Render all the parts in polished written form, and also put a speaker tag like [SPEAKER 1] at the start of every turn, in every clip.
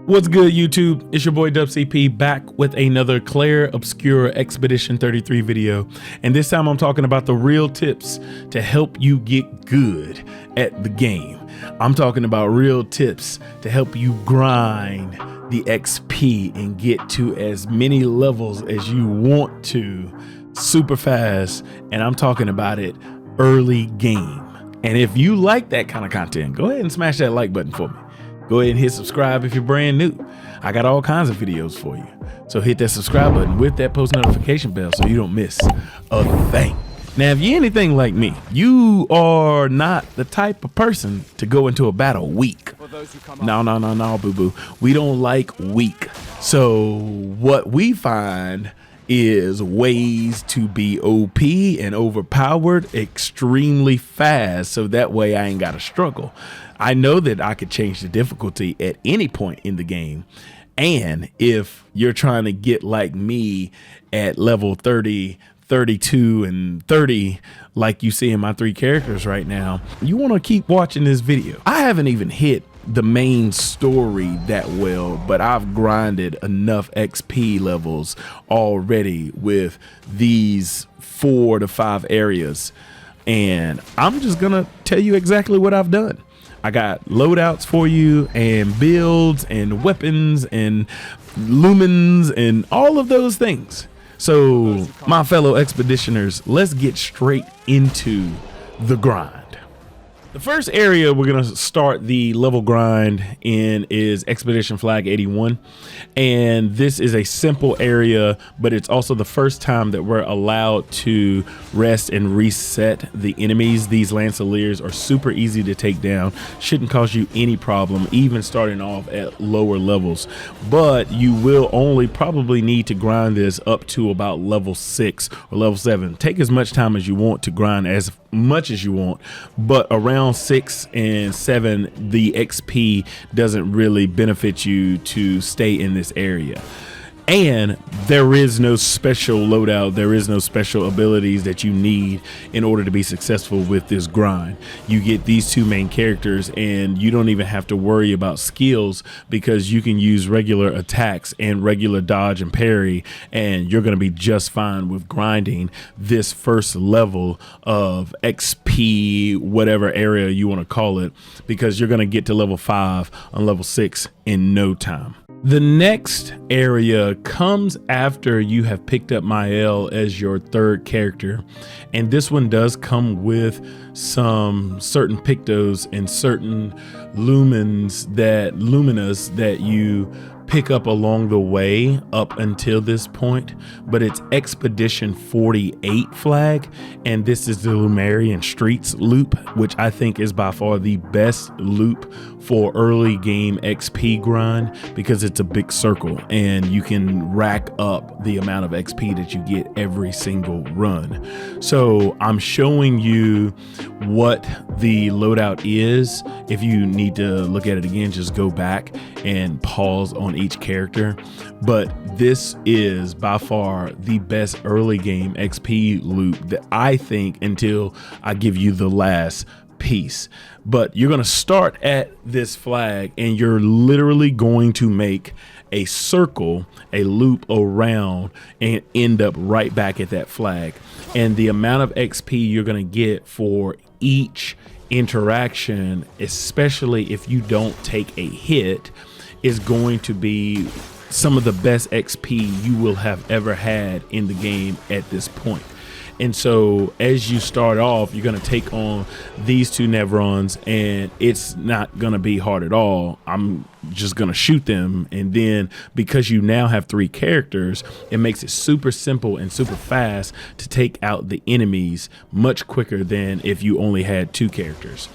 [SPEAKER 1] What's good, YouTube? It's your boy DubCP back with another Clair Obscur Expedition 33 video, and this time I'm talking about the real tips to help you get good at the game. I'm talking about real tips to help you grind the XP and get to as many levels as you want to super fast, and I'm talking about it early game. And if you like that kind of content, go ahead and smash that like button for me. Go ahead and hit subscribe if you're brand new. I got all kinds of videos for you. So hit that subscribe button with that post notification bell so you don't miss a thing. Now, if you're anything like me, you are not the type of person to go into a battle weak. No, boo-boo. We don't like weak. So what we find is ways to be OP and overpowered extremely fast, so that way I ain't gotta struggle. I know that I could change the difficulty at any point in the game, and if you're trying to get like me at level 30, 32, and 30, like you see in my three characters right now, you want to keep watching this video. I haven't even hit the main story that well, but I've grinded enough XP levels already with these 4 to 5 areas, and I'm just gonna tell you exactly what I've done. I got loadouts for you and builds and weapons and lumens and all of those things. So my fellow expeditioners, let's get straight into the grind. The first area we're going to start the level grind in is Expedition Flag 81, and this is a simple area, but it's also the first time that we're allowed to rest and reset the enemies. These Lanceliers are super easy to take down, shouldn't cause you any problem even starting off at lower levels, but you will only probably need to grind this up to about level 6 or level 7. Take as much time as you want to grind as much as you want, but around 6 and 7 the XP doesn't really benefit you to stay in this area. And there is no special loadout, there is no special abilities that you need in order to be successful with this grind. You get these two main characters and you don't even have to worry about skills, because you can use regular attacks and regular dodge and parry, and you're going to be just fine with grinding this first level of XP, whatever area you want to call it, because you're going to get to level 5 on level 6 in no time. The next area comes after you have picked up Mael as your third character, and this one does come with some certain pictos and certain luminas that you pick up along the way up until this point, but it's Expedition 48 flag, and this is the Lumarian Streets loop, which I think is by far the best loop for early game XP grind, because it's a big circle and you can rack up the amount of XP that you get every single run. So I'm showing you what the loadout is. If you need to look at it again, just go back and pause on each character, but this is by far the best early game XP loop that I think, until I give you the last piece. But you're going to start at this flag and you're literally going to make a circle, a loop around, and end up right back at that flag. And the amount of XP you're going to get for each interaction, especially if you don't take a hit, is going to be some of the best XP you will have ever had in the game at this point. And so as you start off, you're going to take on these two Nevrons, and it's not going to be hard at all. I'm just going to shoot them, and then because you now have 3 characters, it makes it super simple and super fast to take out the enemies much quicker than if you only had 2 characters.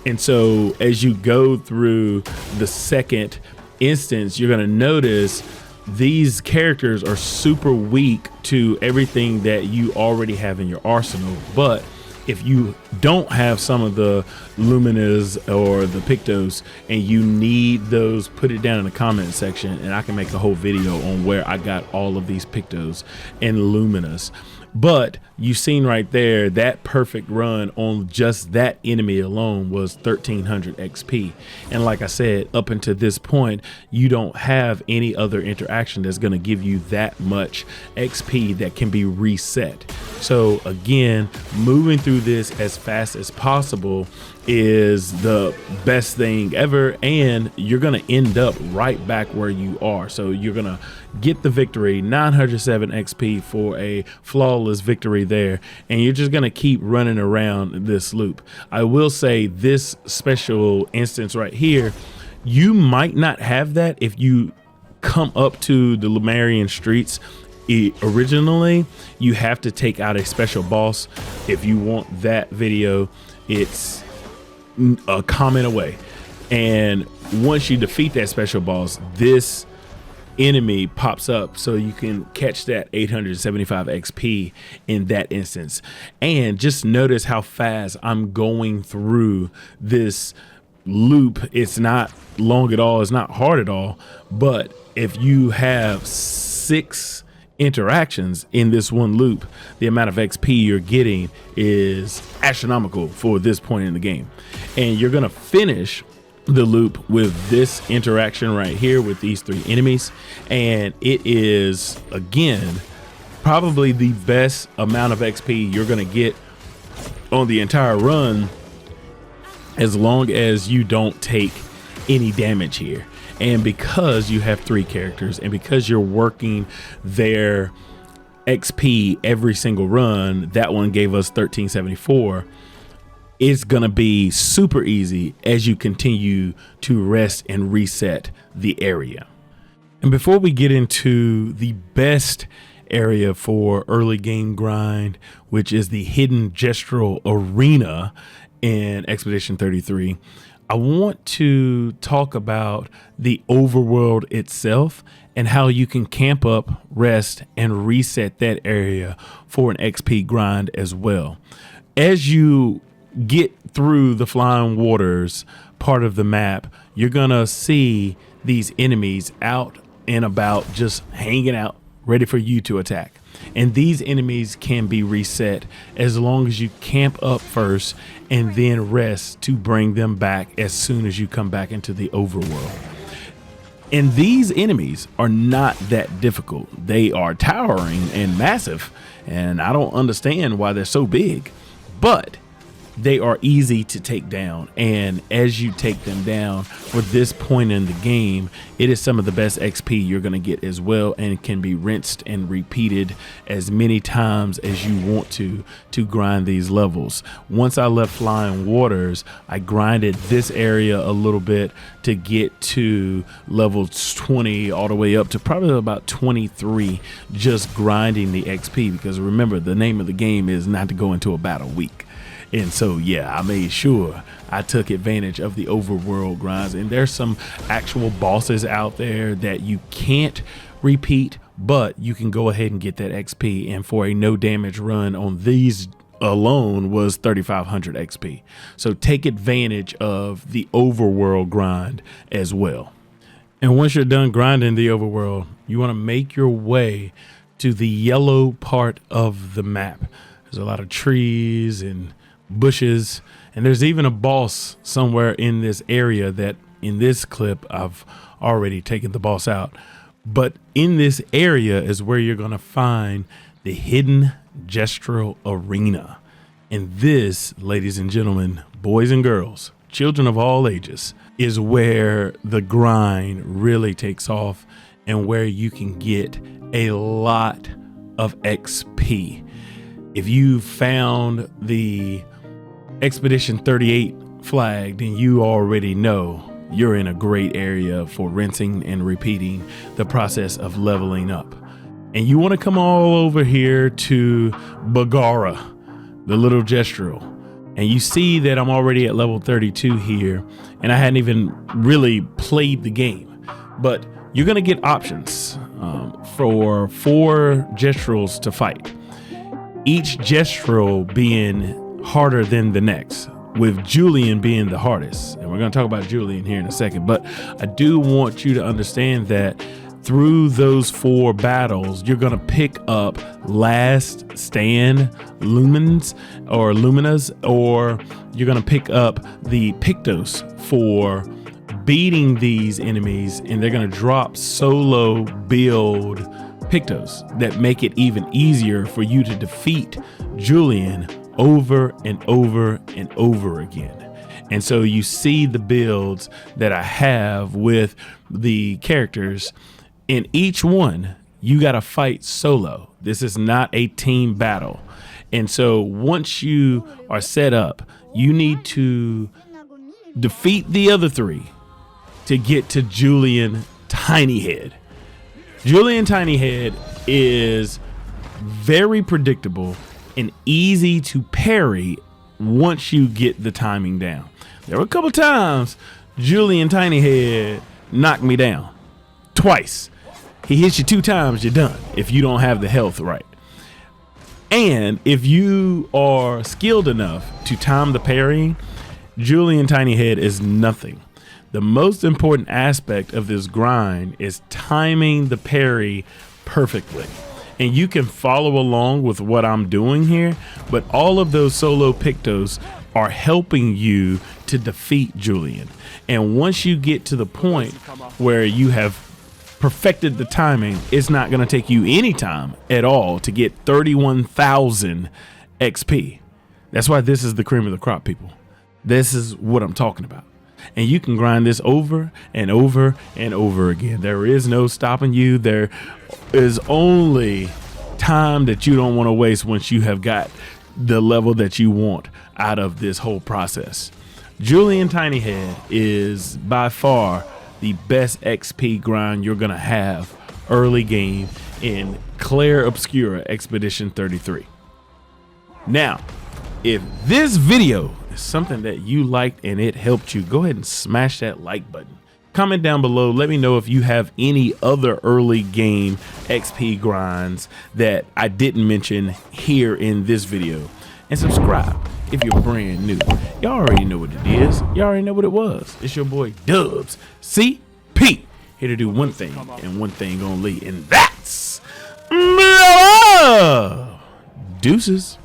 [SPEAKER 1] And so as you go through the second instance, you're going to notice these characters are super weak to everything that you already have in your arsenal. But if you don't have some of the luminas or the pictos and you need those, put it down in the comment section and I can make a whole video on where I got all of these pictos and luminas. But you've seen right there, that perfect run on just that enemy alone was 1300 XP. And like I said, up until this point, you don't have any other interaction that's going to give you that much XP that can be reset. So again, moving through this as fast as possible is the best thing ever, and you're going to end up right back where you are. So you're going to get the victory, 907 XP for a flawless victory there, and you're just going to keep running around this loop. I will say this special instance right here, you might not have that if you come up to the Lumarian streets. Originally, you have to take out a special boss. If you want that video, it's a comment away, and once you defeat that special boss, this enemy pops up, so you can catch that 875 XP in that instance. And just notice how fast I'm going through this loop. It's not long at all, it's not hard at all, but if you have 6 interactions in this one loop, the amount of XP you're getting is astronomical for this point in the game. And you're gonna finish the loop with this interaction right here with these 3 enemies, and it is again probably the best amount of XP you're gonna get on the entire run, as long as you don't take any damage here. And because you have 3 characters, and because you're working their XP every single run, that one gave us 1374. It's gonna be super easy as you continue to rest and reset the area. And before we get into the best area for early game grind, which is the hidden gestural arena in Expedition 33, I want to talk about the overworld itself and how you can camp up, rest, and reset that area for an XP grind as well. As you get through the flying waters part of the map, you're gonna see these enemies out and about, just hanging out, ready for you to attack. And these enemies can be reset as long as you camp up first and then rest to bring them back as soon as you come back into the overworld. And these enemies are not that difficult. They are towering and massive, and I don't understand why they're so big, but they are easy to take down. And as you take them down for this point in the game, it is some of the best XP you're going to get as well, and can be rinsed and repeated as many times as you want to grind these levels. Once I left Flying Waters, I grinded this area a little bit to get to level 20 all the way up to probably about 23, just grinding the XP, because remember, the name of the game is not to go into a battle weak. And so, yeah, I made sure I took advantage of the overworld grinds. And there's some actual bosses out there that you can't repeat, but you can go ahead and get that XP. And for a no damage run on these alone was 3,500 XP. So take advantage of the overworld grind as well. And once you're done grinding the overworld, you want to make your way to the yellow part of the map. There's a lot of trees and bushes, and there's even a boss somewhere in this area that in this clip I've already taken the boss out. But in this area is where you're going to find the hidden gestural arena. And this, ladies and gentlemen, boys and girls, children of all ages, is where the grind really takes off and where you can get a lot of XP. If you found the Expedition 38 flag, then you already know you're in a great area for rinsing and repeating the process of leveling up. And you want to come all over here to Bagara, the little gestural. And you see that I'm already at level 32 here, and I hadn't even really played the game. But you're going to get options for 4 gesturals to fight, each gestural being harder than the next, with Julian being the hardest. And we're going to talk about Julian here in a second, but I do want you to understand that through those 4 battles, you're gonna pick up Last Stand Luminas, or you're gonna pick up the Pictos for beating these enemies, and they're gonna drop solo build Pictos that make it even easier for you to defeat Julian over and over and over again. And so you see the builds that I have with the characters. In each one, you got to fight solo. This is not a team battle. And so once you are set up, you need to defeat the other 3 to get to Julian Tinyhead. Julian Tinyhead is very predictable and easy to parry once you get the timing down. There were a couple times Julian Tinyhead knocked me down. Twice. He hits you 2 times, you're done if you don't have the health right. And if you are skilled enough to time the parrying, Julian Tinyhead is nothing. The most important aspect of this grind is timing the parry perfectly. And you can follow along with what I'm doing here, but all of those solo Pictos are helping you to defeat Julian. And once you get to the point where you have perfected the timing, it's not going to take you any time at all to get 31,000 XP. That's why this is the cream of the crop, people. This is what I'm talking about. And you can grind this over and over and over again. There is no stopping you. There is only time that you don't want to waste once you have got the level that you want out of this whole process. Julian Tinyhead is by far the best XP grind you're going to have early game in Clair Obscur Expedition 33. Now, if this video is something that you liked and it helped you, go ahead and smash that like button. Comment down below. Let me know if you have any other early game XP grinds that I didn't mention here in this video. And subscribe if you're brand new. Y'all already know what it is. Y'all already know what it was. It's your boy Dubs CP, here to do one thing and one thing only, and that's deuces.